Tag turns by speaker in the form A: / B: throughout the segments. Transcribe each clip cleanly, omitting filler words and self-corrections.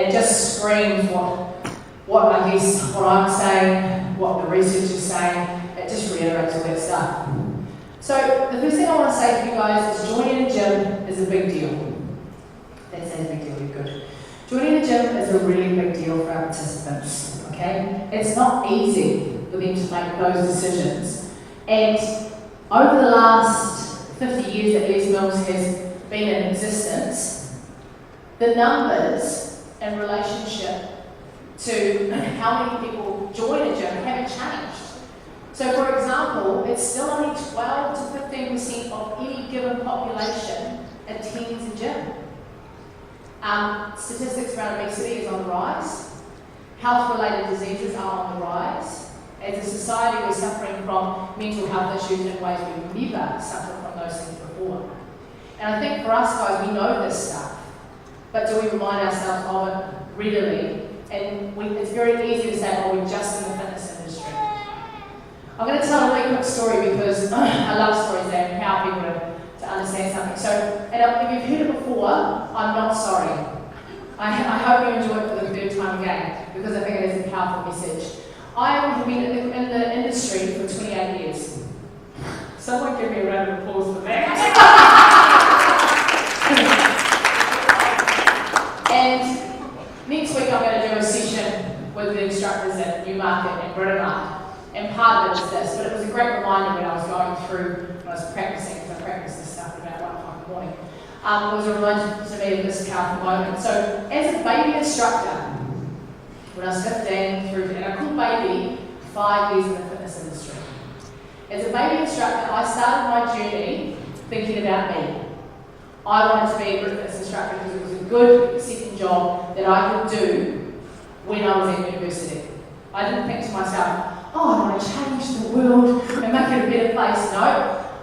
A: It just screams what I guess, what I'm saying, what the research is saying. It just reiterates all that stuff. So the first thing I want to say to you guys is joining a gym is a big deal. That sounds a big deal, you're good. Joining a gym is a really big deal for our participants, okay? It's not easy for them to make those decisions. And over the last 50 years that Lmhc has been in existence, the numbers in relationship to how many people join a gym haven't changed. So for example, it's still only 12 to 15% of any given population attends a gym. Statistics around obesity is on the rise. Health-related diseases are on the rise. As a society, we're suffering from mental health issues in ways we've never suffered from those things before. And I think for us guys, we know this stuff, but do we remind ourselves of it readily? And it's very easy to say, oh, we're just in the fitness industry. I'm going to tell a really quick story because I love stories that empower people to understand something. So, and if you've heard it before, I'm not sorry. I hope you enjoy it for the third time again because I think it is a powerful message. I have been in the industry for 28 years. Someone give me a round of applause for that. And next week I'm going to do a session with the instructors at Newmarket and Britomart. And part of it is this, but it was a great reminder when I was going through, when I was practicing, because I practice this stuff at about 1 o'clock in the morning. It was a reminder to me of this powerful moment. So, as a baby instructor, when I was 15 through, and I called baby 5 years in the fitness industry. As a baby instructor, I started my journey thinking about me. I wanted to be a group fitness instructor because it was a good second job that I could do when I was at university. I didn't think to myself, oh, I want to change the world and make it a better place. No,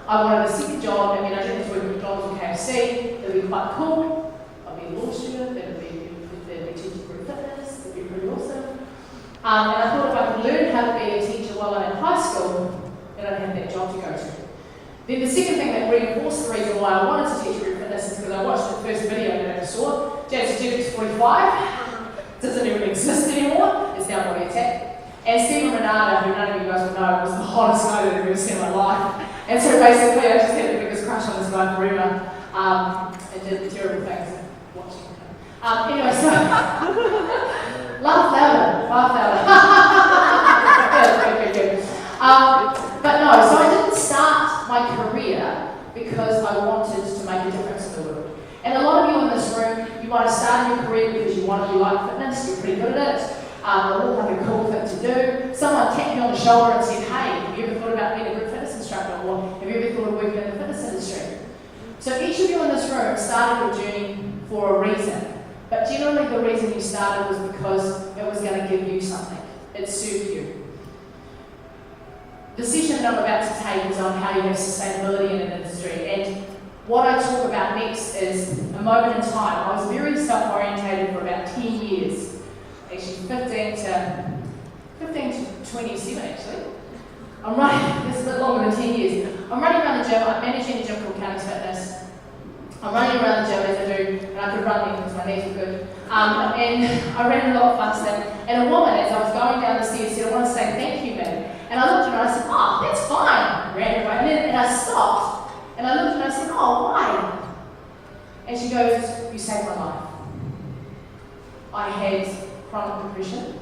A: I wanted a second job, and then I didn't have to work at McDonald's or KFC. It'd be quite cool. I'd be a law student, they'd be teaching group fitness, it'd be pretty awesome. And I thought if I could learn how to be a teacher while I'm in high school, then I'd have that job to go to. Then the second thing that reinforced the reason why I wanted to teach group fitness is because I watched the first video that I ever saw, Jazz 45. Doesn't even exist anymore. It's now Body Attack. And Stephen Renata, who none of you guys will know, was the hottest guy that I've ever seen in my life. And so basically I just had the biggest crush on this guy forever and did terrible things watching him. Anyway, so laugh louder. Good. But no, so I didn't start my career because I wanted to make a difference in the world. And a lot of you in this room, you might have started your career because you want to be like fitness, you're pretty good at it. It looked like a cool thing to do. Someone tapped me on the shoulder and said, hey, have you ever thought about being a group fitness instructor? Or have you ever thought of working in the fitness industry? So each of you in this room started your journey for a reason. But generally the reason you started was because it was going to give you something. It served you. The session that I'm about to take is on how you have sustainability in an industry. And what I talk about next is a moment in time. I was very self-orientated for about 10 years. Actually 15 to 27 actually. I'm running, this is a bit longer than 10 years. I'm running around the gym, I'm managing a gym called Counties Fitness. I'm running around the gym as I do, and I could run there because my knees were good. And I ran a lot faster. And a woman, as I was going down the stairs, said, I want to say thank you, man. And I looked at her and I said, oh, that's fine. I ran away, and I stopped. And I looked at her and I said, oh, why? And she goes, you saved my life. I had chronic depression,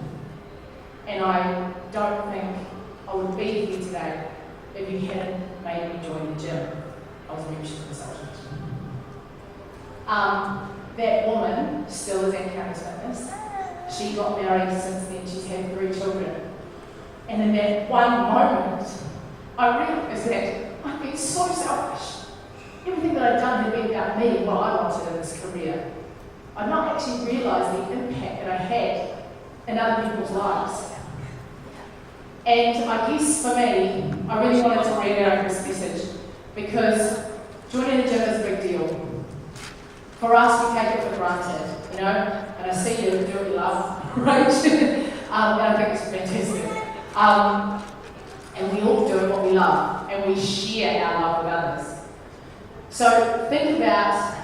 A: and I don't think I would be here today if you hadn't made me join the gym. I was a membership consultant. That woman still is at Counties Fitness. She got married since then, she's had 3 children. And in that one moment, I realised that I've been so selfish. Everything that I've done had been about me and what I wanted in this career. I've not actually realised the impact that I had in other people's lives. And I guess for me, I really wanted to reiterate this message because joining a gym is a big deal. For us, we take it for granted, you know, and I see you do what you love, right? And I think it's fantastic. And we all do what we love, and we share our love with others. So think about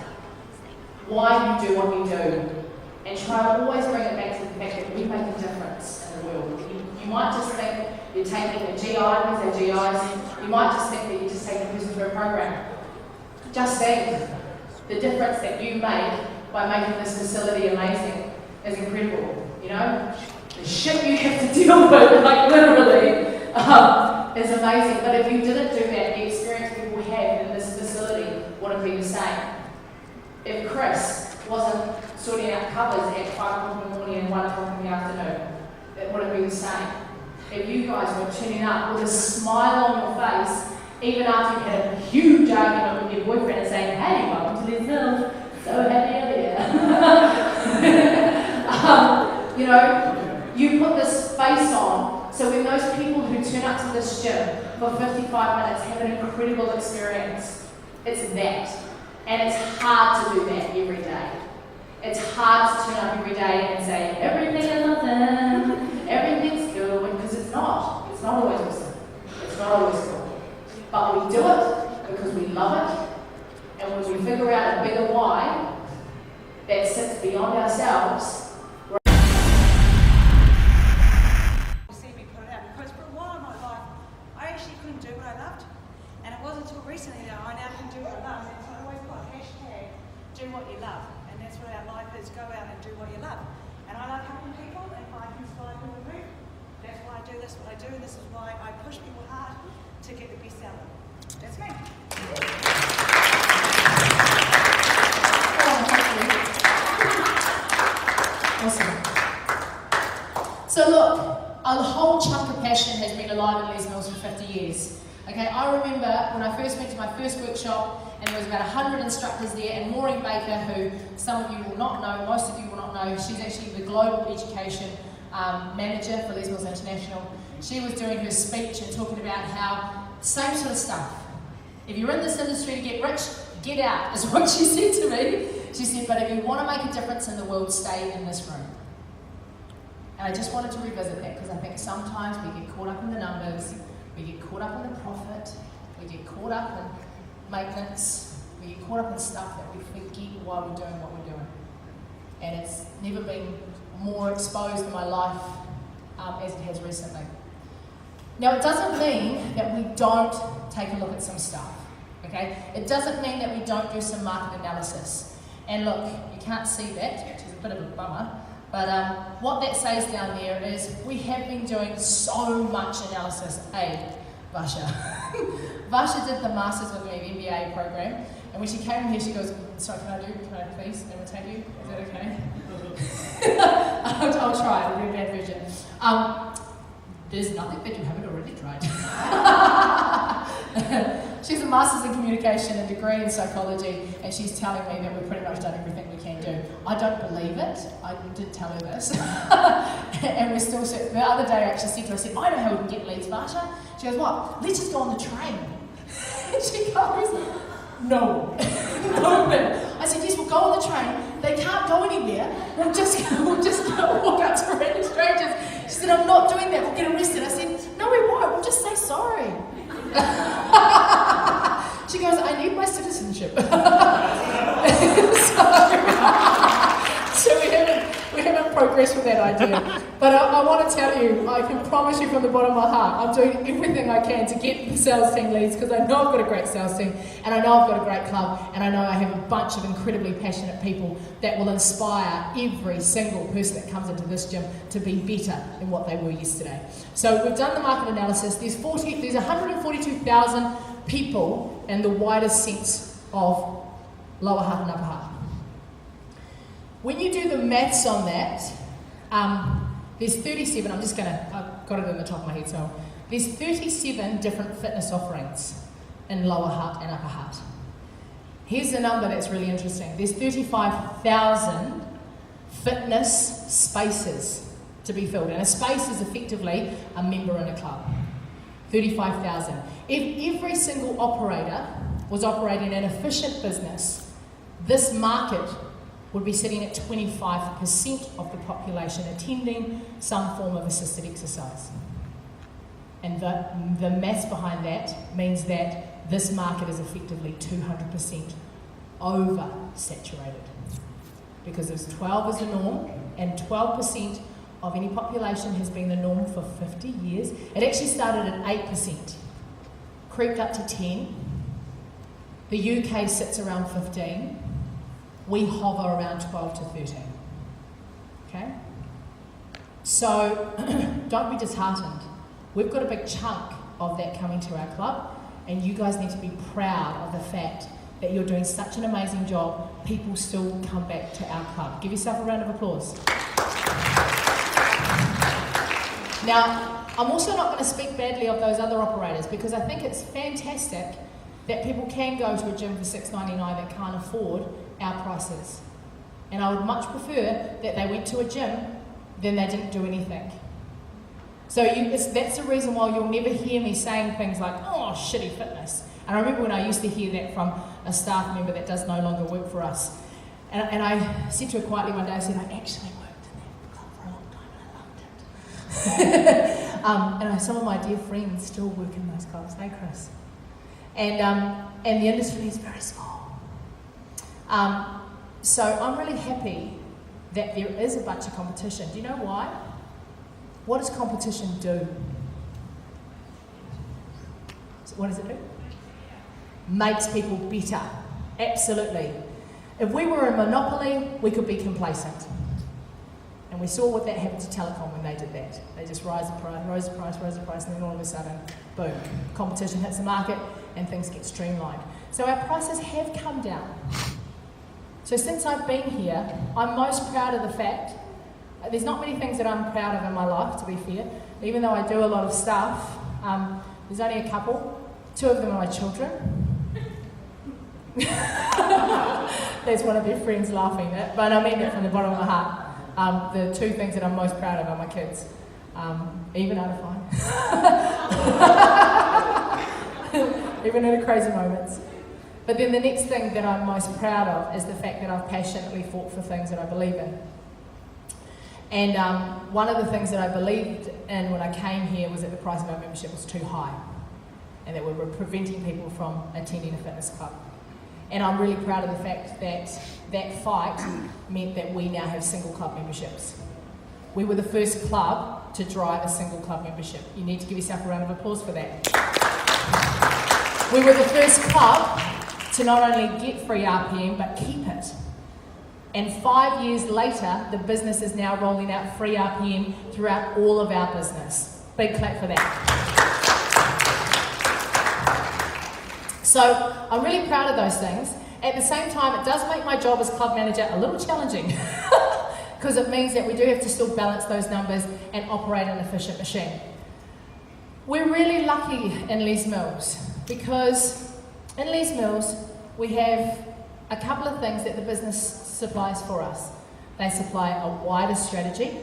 A: why you do what you do. and try to always bring it back to the fact that we make a difference in the world. You might just think you're taking a GI, our GIs, you might just think that you're just taking a person through a program. Just think, the difference that you make by making this facility amazing is incredible, you know? The shit you have to deal with, like literally, is amazing. But if you didn't do that, the experience people have in this facility wouldn't be the same. If Chris wasn't sorting out covers at 5 o'clock in the morning and 1 o'clock in the afternoon, it wouldn't be the same. If you guys were turning up with a smile on your face, even after you had a huge argument with your boyfriend and saying, hey, welcome to Lmhc, so happy you're here. You know, you put this face on, so when those people who turn up to this gym for 55 minutes have an incredible experience, it's that. And it's hard to do that every day. It's hard to turn up every day and say, everything is awesome, everything's good, because it's not. It's not always awesome. It's not always good. But we do it because we love it, and when we figure out a bigger why that sits beyond ourselves,
B: recently that I now can do what I love, and so I always put hashtag do what you love, and that's what our life is, go out and do what you love. And I love helping people, and if I can inspire people to move, that's why I do this, what I do, and this is why I push people hard to get the best out of them. That's me.
A: Awesome. So look, a whole chunk of passion has been alive in Les Mills for 50 years. Okay, I remember when I first went to my first workshop, and there was about 100 instructors there, and Maureen Baker, who some of you will not know, most of you will not know, she's actually the Global Education Manager for Les Mills International. She was doing her speech and talking about how, same sort of stuff. If you're in this industry to get rich, get out, is what she said to me. She said, but if you want to make a difference in the world, stay in this room. And I just wanted to revisit that, because I think sometimes we get caught up in the numbers, we get caught up in the profit, we get caught up in maintenance, we get caught up in stuff that we forget why we're doing what we're doing. And it's never been more exposed in my life as it has recently. Now, it doesn't mean that we don't take a look at some stuff, okay? It doesn't mean that we don't do some market analysis. And look, you can't see that, which is a bit of a bummer, but what that says down there is we have been doing so much analysis. Hey, Vasha. Vasha did the Masters with me, MBA program, and when she came in here, she goes, sorry, can I please imitate you? Is that okay? I'll try, it'll be a bad version. There's nothing that you haven't already tried. She's a Master's in Communication and degree in Psychology, and she's telling me that we've pretty much done everything we can do. I don't believe it. I did tell her this. And we're still, the other day I actually said to her, I said, I know how we can get leads, Varsha. She goes, what? Let's just go on the train. And she goes, no. No. I said, yes, we'll go on the train. They can't go anywhere. We'll just walk up to random strangers. She said, I'm not doing that. We'll get arrested. I said, no, we won't. We'll just say sorry. She goes, I need my citizenship. So we haven't progressed with that idea. But I want to tell you, I can promise you from the bottom of my heart, I'm doing everything I can to get the sales team leads, because I know I've got a great sales team, and I know I've got a great club, and I know I have a bunch of incredibly passionate people that will inspire every single person that comes into this gym to be better than what they were yesterday. So we've done the market analysis. There's 142,000 people in the widest sense of lower heart and upper heart. When you do the maths on that, there's 37, I've got it in the top of my head, so there's 37 different fitness offerings in lower heart and upper heart. Here's the number that's really interesting. There's 35,000 fitness spaces to be filled, and a space is effectively a member in a club. 35,000. If every single operator was operating an efficient business, this market would be sitting at 25% of the population attending some form of assisted exercise. And the maths behind that means that this market is effectively 200% oversaturated.
C: because there's 12 is the norm, and 12% of any population has been the norm for 50 years. It actually started at 8%, creeped up to 10. The UK sits around 15. We hover around 12 to 13. Okay? So don't be disheartened. We've got a big chunk of that coming to our club, and you guys need to be proud of the fact that you're doing such an amazing job. People still come back to our club. Give yourself a round of applause. Now, I'm also not going to speak badly of those other operators, because I think it's fantastic that people can go to a gym for $6.99 that can't afford our prices. And I would much prefer that they went to a gym than they didn't do anything. So that's the reason why you'll never hear me saying things like, oh, shitty fitness. And I remember when I used to hear that from a staff member that does no longer work for us. And I said to her quietly one day, I said, I actually worked in that club for a long time and I loved it. And some of my dear friends still work in those clubs, hey Chris? And the industry is very small. So I'm really happy that there is a bunch of competition. Do you know why? What does competition do? What does it do? Makes people better. Absolutely. If we were a monopoly, we could be complacent. And we saw what that happened to telecom when they did that. They just rose the price, and then all of a sudden, boom, competition hits the market and things get streamlined. So our prices have come down. So since I've been here, I'm most proud of the fact, there's not many things that I'm proud of in my life, to be fair. Even though I do a lot of stuff, there's only a couple. 2 of them are my children. There's one of their friends laughing at, but I mean that from the bottom of my heart. The 2 things that I'm most proud of are my kids. Even out of fine. Even in the crazy moments. But then the next thing that I'm most proud of is the fact that I've passionately fought for things that I believe in. And one of the things that I believed in when I came here was that the price of our membership was too high, and that we were preventing people from attending a fitness club. And I'm really proud of the fact that that fight meant that we now have single club memberships. We were the first club to drive a single club membership. You need to give yourself a round of applause for that. We were the first club to not only get free RPM, but keep it. And 5 years later, the business is now rolling out free RPM throughout all of our business. Big clap for that. So I'm really proud of those things. At the same time, it does make my job as club manager a little challenging, because it means that we do have to still balance those numbers and operate an efficient machine. We're really lucky in Les Mills, because in Les Mills, we have a couple of things that the business supplies for us. They supply a wider strategy.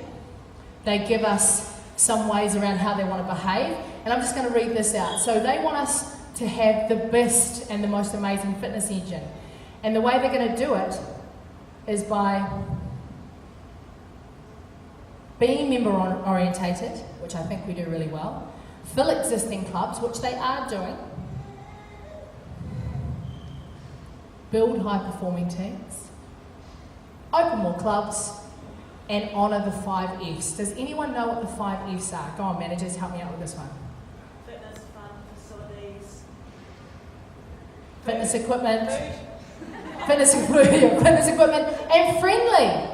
C: They give us some ways around how they want to behave. And I'm just going to read this out. So they want us to have the best and the most amazing fitness engine. And the way they're going to do it is by being member orientated, which I think we do really well, fill existing clubs, which they are doing, build high-performing teams, open more clubs, and honour the 5 Fs. Does anyone know what the 5 Fs are? Go on, managers, help me out with this one.
B: Fitness, fun, facilities.
C: Fitness equipment. Fitness equipment, and friendly.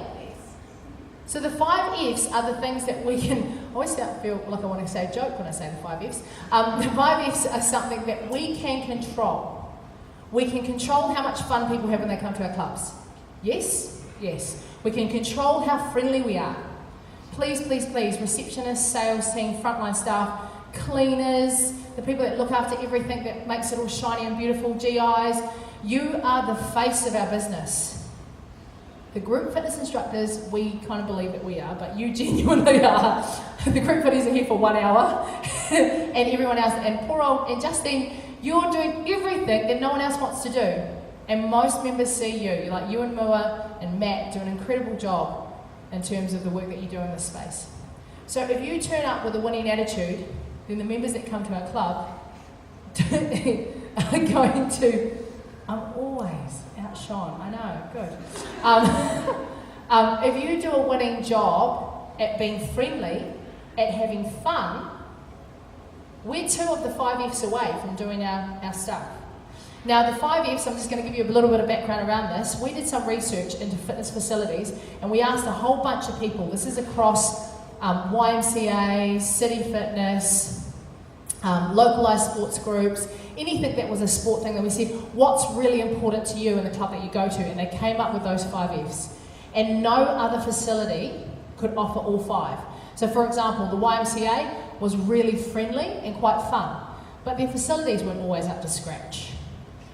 C: So the 5 Fs are the things that we can, I always feel like I want to say a joke when I say the 5 Fs. The 5 Fs are something that we can control. We can control how much fun people have when they come to our clubs. Yes? Yes. We can control how friendly we are. Please, please, please, receptionists, sales team, frontline staff, cleaners, the people that look after everything that makes it all shiny and beautiful, GIs, you are the face of our business. The group fitness instructors, we kind of believe that we are, but you genuinely are. The group fitness are here for 1 hour, and everyone else, and poor old, and Justine, you're doing everything that no one else wants to do. And most members see you, like you and Mua and Matt do an incredible job in terms of the work that you do in this space. So if you turn up with a winning attitude, then the members that come to our club are going to, I'm always outshone, I know, good. If you do a winning job at being friendly, at having fun, we're 2 of the 5 Fs away from doing our stuff. Now, the 5 Fs, I'm just going to give you a little bit of background around this. We did some research into fitness facilities, and we asked a whole bunch of people. This is across YMCA, City Fitness, localised sports groups, anything that was a sport thing that we said, what's really important to you in the club that you go to? And they came up with those 5 Fs. And no other facility could offer all 5. So for example, the YMCA was really friendly and quite fun, but their facilities weren't always up to scratch.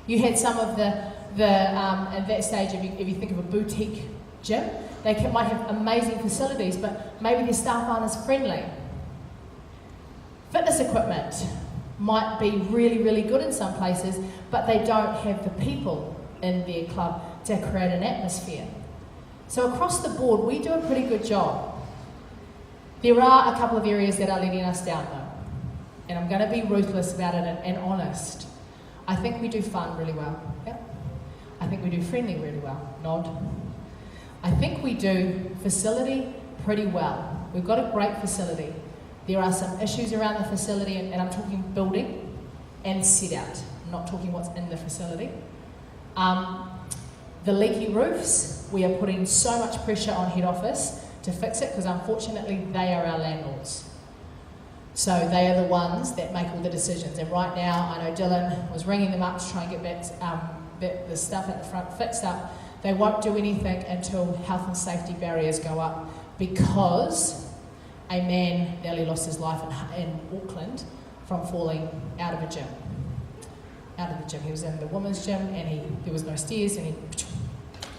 C: You had some of at that stage, if you think of a boutique gym, they might have amazing facilities, but maybe their staff aren't as friendly. Fitness equipment might be really, really good in some places, but they don't have the people in their club to create an atmosphere. So across the board, we do a pretty good job. There are a couple of areas that are letting us down though, and I'm going to be ruthless about it and honest. I think we do fun really well. Yep. I think we do friendly really well. Nod. I think we do facility pretty well. We've got a great facility. There are some issues around the facility, and I'm talking building and set out. I'm not talking what's in the facility. The leaky roofs, we are putting so much pressure on head office to fix it, because unfortunately they are our landlords. So they are the ones that make all the decisions. And right now, I know Dylan was ringing them up to try and get the stuff at the front fixed up. They won't do anything until health and safety barriers go up, because a man nearly lost his life in Auckland from falling out of a gym. Out of the gym. He was in the women's gym, and there was no stairs, and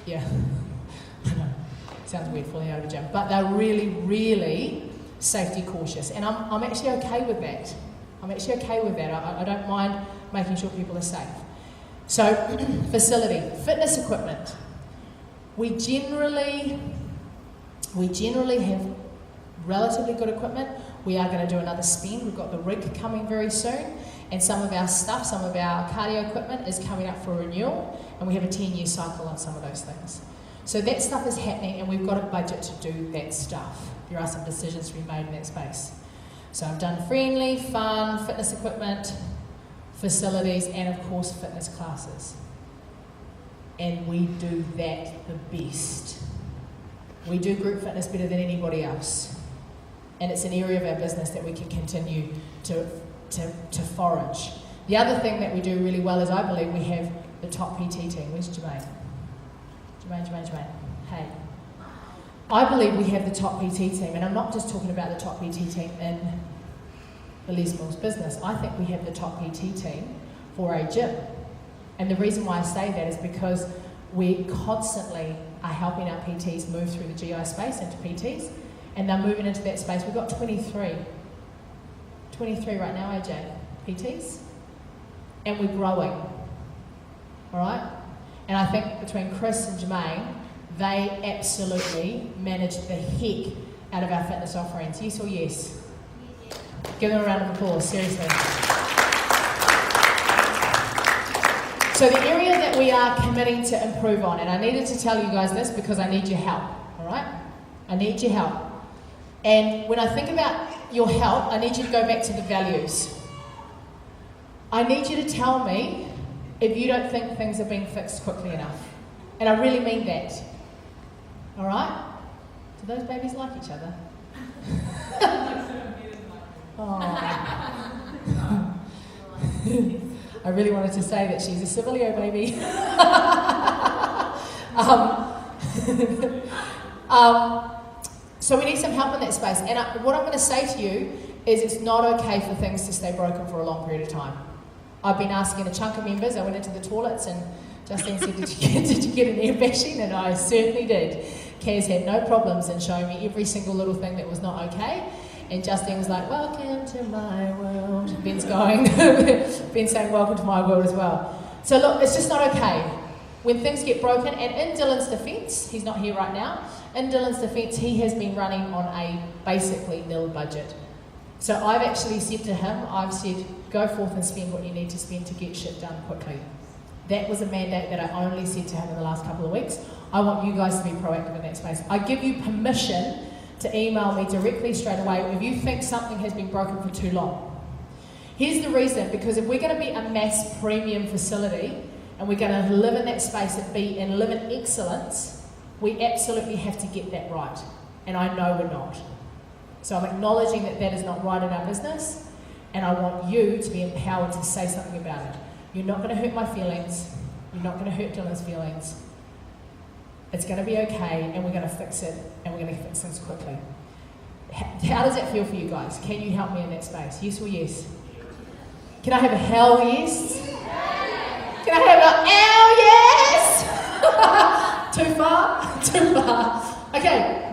C: yeah, I know. Sounds weird, falling out of a gym. But they're really, really safety cautious. And I'm actually okay with that. I don't mind making sure people are safe. So, facility, fitness equipment. We generally have relatively good equipment. We are going to do another spend. We've got the rig coming very soon. And some of our stuff, some of our cardio equipment is coming up for renewal. And we have a 10-year cycle on some of those things. So that stuff is happening, and we've got a budget to do that stuff. There are some decisions to be made in that space. So I've done friendly, fun, fitness equipment, facilities, and of course fitness classes. And we do that the best. We do group fitness better than anybody else. And it's an area of our business that we can continue to forage. The other thing that we do really well is I believe we have the top PT team. Where's Jermaine? Jermaine. Hey. I believe we have the top PT team, and I'm not just talking about the top PT team in the Les Mills business. I think we have the top PT team for a gym. And the reason why I say that is because we constantly are helping our PTs move through the GI space into PTs, and they're moving into that space. We've got 23 right now, AJ, PTs, and we're growing, all right? And I think between Chris and Jermaine, they absolutely manage the heck out of our fitness offerings. Yes or yes? Yes. Give them a round of applause, seriously. So the area that we are committing to improve on, and I needed to tell you guys this because I need your help, all right? I need your help. And when I think about your help, I need you to go back to the values. I need you to tell me if you don't think things are being fixed quickly enough. And I really mean that. All right? Do those babies like each other? Oh. I really wanted to say that she's a civilio baby. So we need some help in that space. And what I'm going to say to you is it's not okay for things to stay broken for a long period of time. I've been asking a chunk of members. I went into the toilets and Justine said, did you get an ear bashing? And I certainly did. Kaz had no problems in showing me every single little thing that was not okay. And Justine was like, welcome to my world. Ben's saying welcome to my world as well. So look, it's just not okay. When things get broken, and in Dylan's defence, he's not here right now, in Dylan's defence, he has been running on a basically nil budget. So I've actually said to him, I've said, go forth and spend what you need to spend to get shit done quickly. That was a mandate that I only said to him in the last couple of weeks. I want you guys to be proactive in that space. I give you permission to email me directly straight away if you think something has been broken for too long. Here's the reason, because if we're going to be a mass premium facility and we're going to live in that space and live in excellence, we absolutely have to get that right. And I know we're not. So I'm acknowledging that that is not right in our business, and I want you to be empowered to say something about it. You're not going to hurt my feelings. You're not going to hurt Dylan's feelings. It's going to be okay, and we're going to fix it, and we're going to fix things quickly. How does that feel for you guys? Can you help me in that space? Yes or yes? Can I have a hell yes? Can I have a ow yes? Too far? Too far. Okay.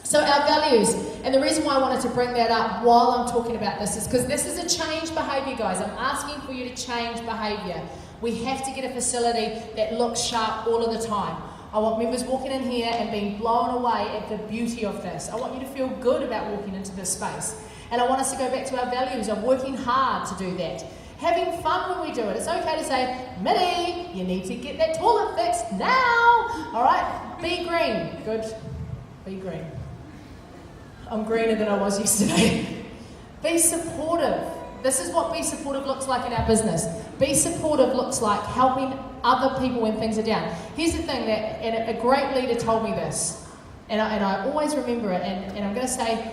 C: So our values, and the reason why I wanted to bring that up while I'm talking about this is because this is a change behaviour, guys. I'm asking for you to change behaviour. We have to get a facility that looks sharp all of the time. I want members walking in here and being blown away at the beauty of this. I want you to feel good about walking into this space. And I want us to go back to our values of working hard to do that. Having fun when we do it. It's okay to say, Mitty, you need to get that toilet fixed now. All right, be green. Good. Be green. I'm greener than I was yesterday. Be supportive. This is what be supportive looks like in our business. Be supportive looks like helping other people when things are down. Here's the thing that, and a great leader told me this, and I always remember it, and I'm going to say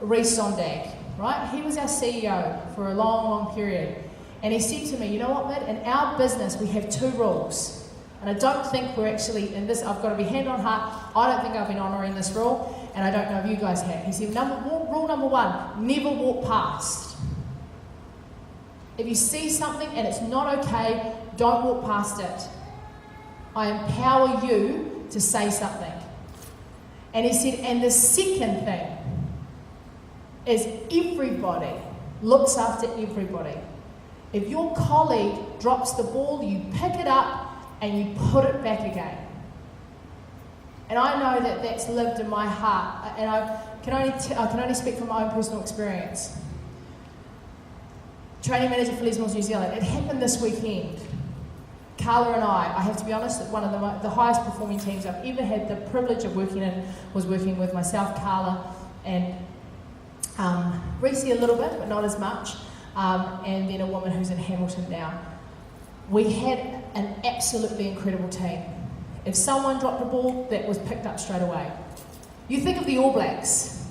C: Reece Sondag, right? He was our CEO for a long, long period. And he said to me, you know what, Mitt, in our business we have 2 rules. And I don't think we're actually, in this, I've got to be hand on heart, I don't think I've been honouring this rule, and I don't know if you guys have. He said, rule number 1, never walk past. If you see something and it's not okay, don't walk past it. I empower you to say something. And he said, and the second thing is everybody looks after everybody. If your colleague drops the ball, you pick it up and you put it back again. And I know that that's lived in my heart, and I can only speak from my own personal experience. Training manager for Les Mills New Zealand. It happened this weekend. Carla and I have to be honest, one of the highest performing teams I've ever had the privilege of working in was working with myself, Carla, and Reece a little bit, but not as much, and then a woman who's in Hamilton now. We had an absolutely incredible team. If someone dropped a ball, that was picked up straight away. You think of the All Blacks.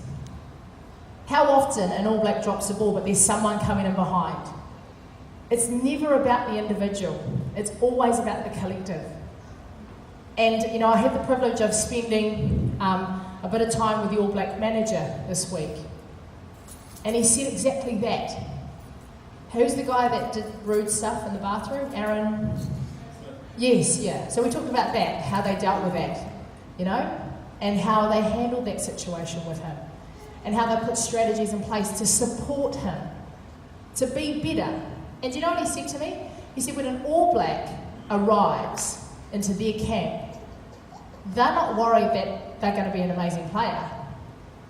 C: How often an All Black drops a ball, but there's someone coming in behind? It's never about the individual. It's always about the collective. And, you know, I had the privilege of spending a bit of time with the All Black manager this week. And he said exactly that. Who's the guy that did rude stuff in the bathroom? Aaron? Yes, yeah. So we talked about that, how they dealt with that, you know, and how they handled that situation with him, and how they put strategies in place to support him, to be better. And do you know what he said to me? He said, when an All Black arrives into their camp, they're not worried that they're going to be an amazing player.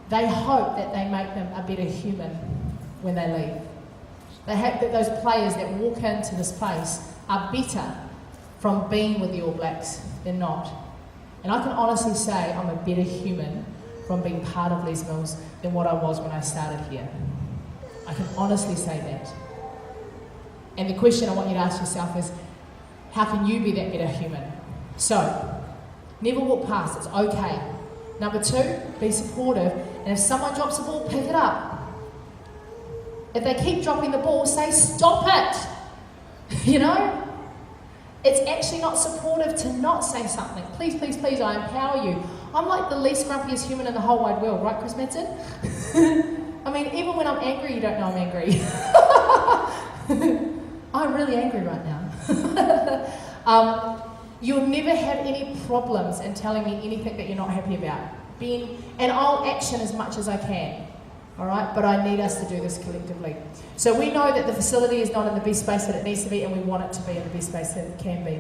C: They hope that they make them a better human when they leave. They hope that those players that walk into this place are better from being with the All Blacks than not. And I can honestly say I'm a better human from being part of Les Mills than what I was when I started here. I can honestly say that. And the question I want you to ask yourself is, how can you be that better human? So, never walk past, it's okay. Number 2, be supportive, and if someone drops the ball, pick it up. If they keep dropping the ball, say, stop it! You know? It's actually not supportive to not say something. Please, please, please, I empower you. I'm like the least grumpiest human in the whole wide world, right, Chris Madsen? I mean, even when I'm angry, you don't know I'm angry. I'm really angry right now. You'll never have any problems in telling me anything that you're not happy about. And I'll action as much as I can. All right, but I need us to do this collectively. So we know that the facility is not in the best space that it needs to be, and we want it to be in the best space that it can be.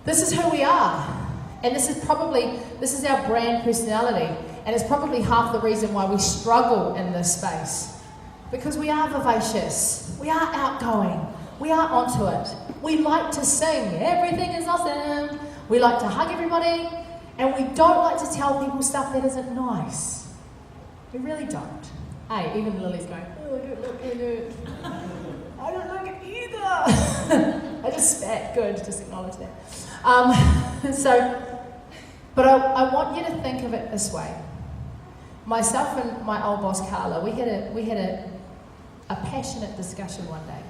C: This is who we are, and this is our brand personality, and it's probably half the reason why we struggle in this space, because we are vivacious, we are outgoing, we are onto it, we like to sing, everything is awesome, we like to hug everybody, and we don't like to tell people stuff that isn't nice. We really don't. Hey, even Lily's going, oh, I don't look good. I don't like it either. I just spat. Good, just acknowledge that. But I want you to think of it this way. Myself and my old boss Carla, we had a passionate discussion one day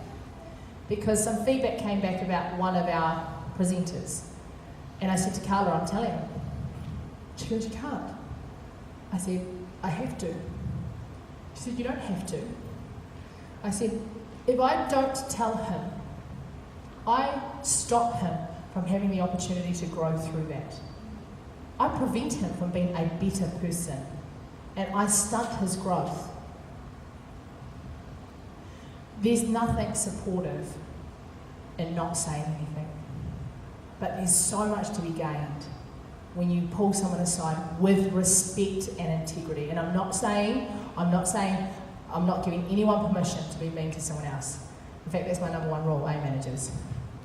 C: because some feedback came back about one of our presenters. And I said to Carla, I'm telling him. She goes, you can't. I said, I have to. She said, you don't have to. I said, if I don't tell him, I stop him from having the opportunity to grow through that. I prevent him from being a better person, and I stunt his growth. There's nothing supportive in not saying anything, but there's so much to be gained when you pull someone aside with respect and integrity. And I'm not giving anyone permission to be mean to someone else. In fact, that's my number one rule, managers.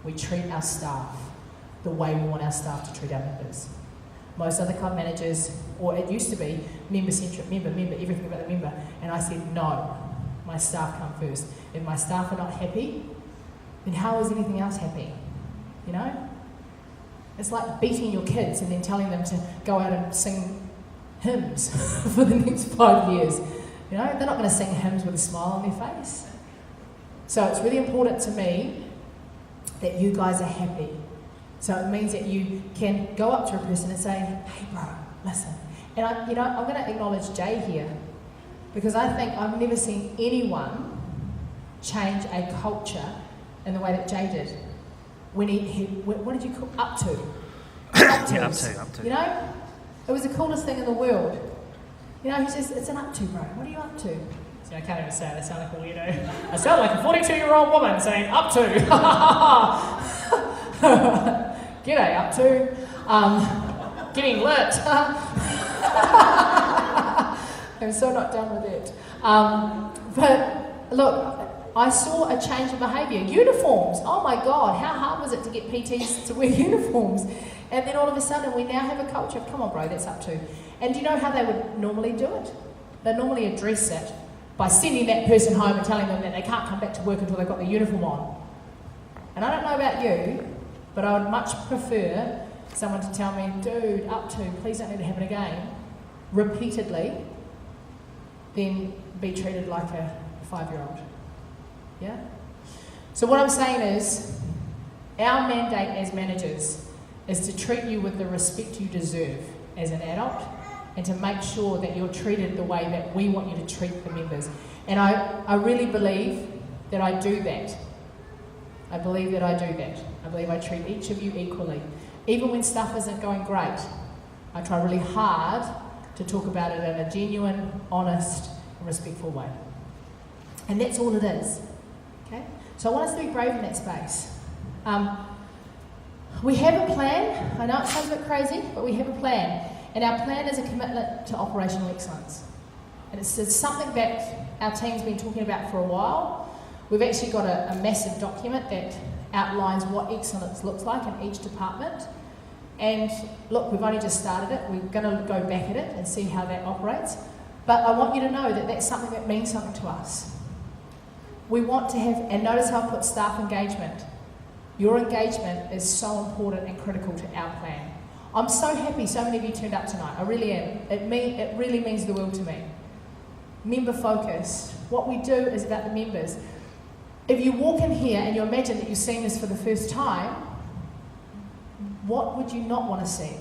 C: We treat our staff the way we want our staff to treat our members. Most other club managers, or it used to be, member-centric, member, everything about the member. And I said, no, my staff come first. If my staff are not happy, then how is anything else happy? You know? It's like beating your kids and then telling them to go out and sing hymns for the next 5 years. You know, they're not going to sing hymns with a smile on their face. So it's really important to me that you guys are happy. So it means that you can go up to a person and say, hey bro, listen. And I'm going to acknowledge Jay here, because I think I've never seen anyone change a culture in the way that Jay did. When what did you call up to? Up to.
D: Yeah, up to.
C: You know, it was the coolest thing in the world. You know, he says, it's an up to, bro. What are you up to? So I can't even say it. I sound like a weirdo. I sound like a 42-year-old woman saying up to. G'day, up to. Getting lit. I'm so not done with it. But look, I saw a change in behaviour. Uniforms. Oh my God, how hard was it to get PTs to wear uniforms? And then all of a sudden we now have a culture of, come on bro, that's up to. And do you know how they would normally do it? They normally address it by sending that person home and telling them that they can't come back to work until they've got their uniform on. And I don't know about you, but I would much prefer someone to tell me, dude, up to, please don't let it happen again, repeatedly, than be treated like a 5-year-old. Yeah? So what I'm saying is, our mandate as managers is to treat you with the respect you deserve as an adult, and to make sure that you're treated the way that we want you to treat the members. And I really believe that I do that. I believe that I do that. I believe I treat each of you equally. Even when stuff isn't going great, I try really hard to talk about it in a genuine, honest, and respectful way. And that's all it is. Okay? So I want us to be brave in that space. We have a plan. I know it sounds a bit crazy, but we have a plan. And our plan is a commitment to operational excellence. And it's something that our team's been talking about for a while. We've actually got a massive document that outlines what excellence looks like in each department. And look, we've only just started it. We're going to go back at it and see how that operates. But I want you to know that that's something that means something to us. We want to have, and notice how I put staff engagement. Your engagement is so important and critical to our plan. I'm so happy so many of you turned up tonight. I really am. It really means the world to me. Member focused. What we do is about the members. If you walk in here and you imagine that you've seen this for the first time, what would you not want to see?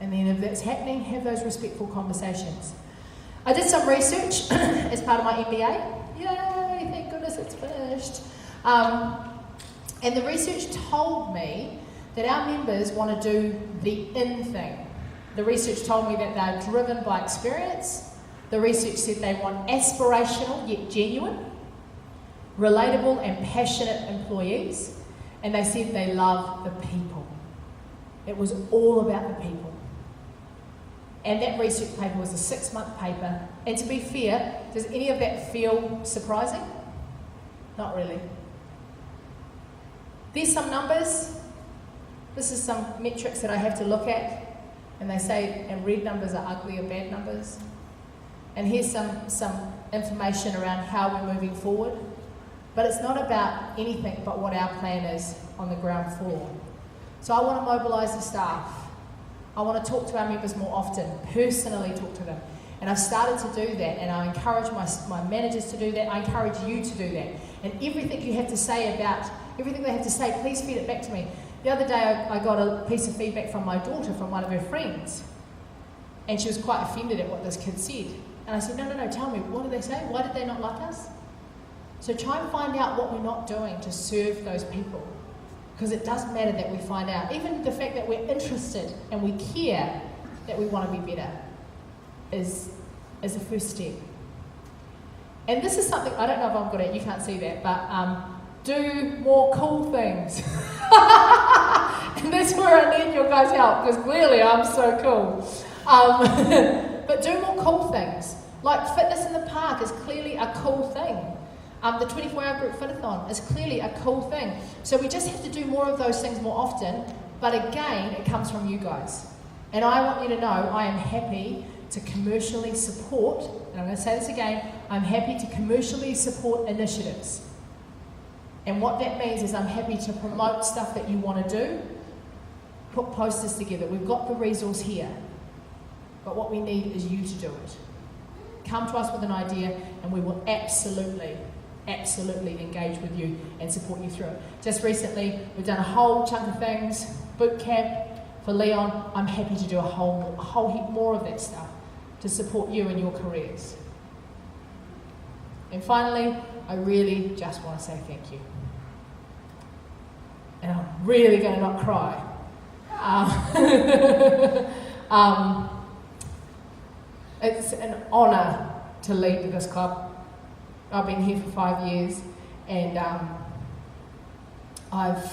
C: And then if that's happening, have those respectful conversations. I did some research as part of my MBA. Yay, thank goodness it's finished. And the research told me that our members want to do the in thing. The research told me that they're driven by experience. The research said they want aspirational yet genuine, relatable and passionate employees. And they said they love the people. It was all about the people. And that research paper was a 6-month paper. And to be fair, does any of that feel surprising? Not really. There's some numbers. This is some metrics that I have to look at, and they say, and red numbers are ugly or bad numbers. And here's some information around how we're moving forward. But it's not about anything but what our plan is on the ground floor. So I want to mobilise the staff. I want to talk to our members more often, personally talk to them. And I've started to do that, and I encourage my managers to do that. I encourage you to do that. And everything you have to say about, everything they have to say, please feed it back to me. The other day I got a piece of feedback from my daughter, from one of her friends. And she was quite offended at what this kid said. And I said, no, tell me, what did they say? Why did they not like us? So try and find out what we're not doing to serve those people. Because it does matter that we find out. Even the fact that we're interested and we care that we want to be better is the first step. And this is something, I don't know if I'm good at, you can't see that, but do more cool things. And that's where I need your guys' help, because clearly I'm so cool. But do more cool things. Like fitness in the park is clearly a cool thing. The 24-hour group fit-a-thon is clearly a cool thing. So we just have to do more of those things more often, but again, it comes from you guys. And I want you to know I am happy to commercially support, and I'm going to say this again, I'm happy to commercially support initiatives. And what that means is I'm happy to promote stuff that you want to do, put posters together. We've got the resource here, but what we need is you to do it. Come to us with an idea and we will absolutely engage with you and support you through it. Just recently, we've done a whole chunk of things, boot camp for Leon. I'm happy to do a whole heap more of that stuff to support you in your careers. And finally, I really just want to say thank you. And I'm really going to not cry. It's an honour to lead this club. I've been here for 5 years, and I've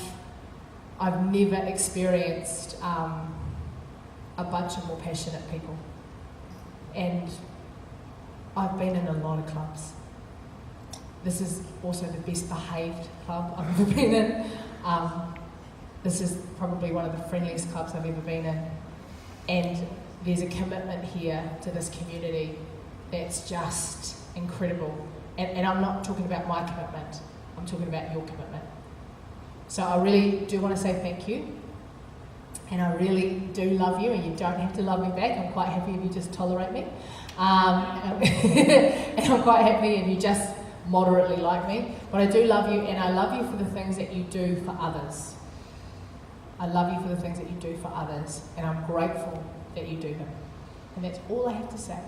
C: never experienced a bunch of more passionate people. And I've been in a lot of clubs. This is also the best behaved club I've ever been in. This is probably one of the friendliest clubs I've ever been in. And there's a commitment here to this community that's just incredible. And I'm not talking about my commitment, I'm talking about your commitment. So I really do want to say thank you. And I really do love you, and you don't have to love me back. I'm quite happy if you just tolerate me. And I'm quite happy if you just moderately like me. But I do love you, and I love you for the things that you do for others. I love you for the things that you do for others, and I'm grateful that you do them. And that's all I have to say.